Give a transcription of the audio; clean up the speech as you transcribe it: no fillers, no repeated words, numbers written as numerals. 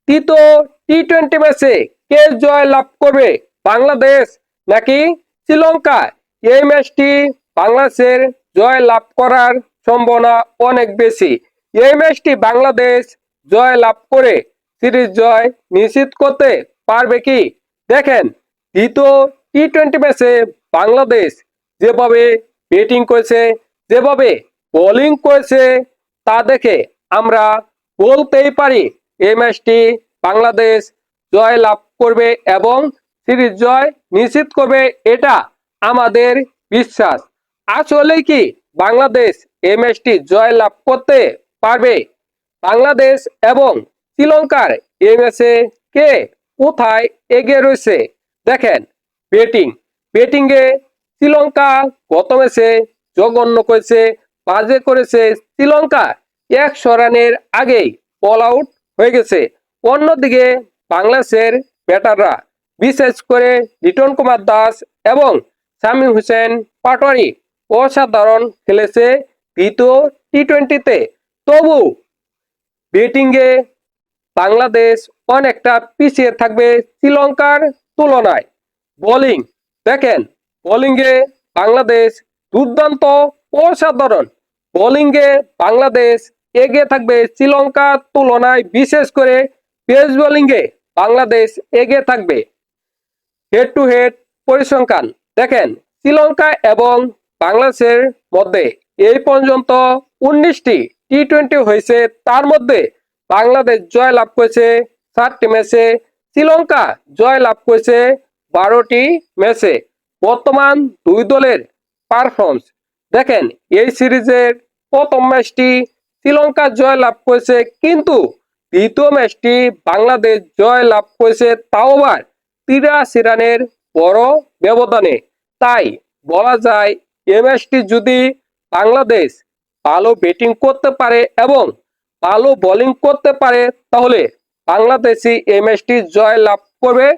তৃতীয় টি-20 ম্যাচে কে জয় লাভ করবে, বাংলাদেশ নাকি শ্রীলঙ্কা? এই ম্যাচটি বাংলাদেশের জয় লাভ করার সম্ভাবনা অনেক বেশি। এই ম্যাচটি বাংলাদেশ জয় লাভ করে সিরিজ জয় নিশ্চিত করতে পারবে কি? দেখেন, দ্বিতীয় টি-20 ম্যাচে বাংলাদেশ যেভাবে ব্যাটিং করেছে, যেভাবে বোলিং করেছে, তা দেখে আমরা বলতেই পারি এই ম্যাচটি বাংলাদেশ জয় লাভ করবে এবং সিরিজ জয় নিশ্চিত করবে, এটা আমাদের বিশ্বাস। আসলে কি বাংলাদেশ এই ম্যাচটি জয় লাভ করতে পারবে? বাংলাদেশ এবং শ্রীলঙ্কার এই ম্যাচে কে কোথায় এগিয়ে রয়েছে? দেখেন, ব্যাটিংয়ে শ্রীলঙ্কা গত ম্যাচে জঘন্য করেছে, বাজে করেছে। শ্রীলঙ্কা 100 রানের আগেই অল আউট হয়ে গেছে। অন্যদিকে বাংলাদেশের ব্যাটাররা, বিশেষ করে লিটন কুমার দাস এবং শামীম হোসেন পাটোয়ারি অসাধারণ খেলেছে দ্বিতীয় টি-20-তে। তবু ব্যাটিংয়ে বাংলাদেশ অনেকটা পিছিয়ে থাকবে শ্রীলঙ্কার তুলনায়। বোলিং দেখেন, বোলিংয়ে বাংলাদেশ দুর্দান্ত, অসাধারণ। বোলিংয়ে বাংলাদেশ এগিয়ে থাকবে শ্রীলঙ্কার তুলনায়, বিশেষ করে পেস বোলিংয়ে বাংলাদেশ এগিয়ে থাকবে। হেড টু হেড পরিসংখ্যান দেখেন, শ্রীলঙ্কা এবং বাংলাদেশের মধ্যে এই পর্যন্ত 19টি টি-20 হয়েছে। তার মধ্যে বাংলাদেশ জয় লাভ করেছে 4টি ম্যাচে, শ্রীলঙ্কা জয় লাভ করেছে 12টি ম্যাচে। বর্তমান দুই দলের পারফরমেন্স দেখেন, এই সিরিজের প্রথম ম্যাচটি শ্রীলঙ্কা জয় লাভ করেছে, কিন্তু দ্বিতীয় ম্যাচটি বাংলাদেশ জয় লাভ করেছে, তাও আবার 83 রানের বড় ব্যবধানে। তাই বলা যায় এই ম্যাচটি যদি বাংলাদেশ ভালো ব্যাটিং করতে পারে এবং ভালো বোলিং করতে পারে, তাহলে বাংলাদেশই এই ম্যাচটি জয় লাভ করবে।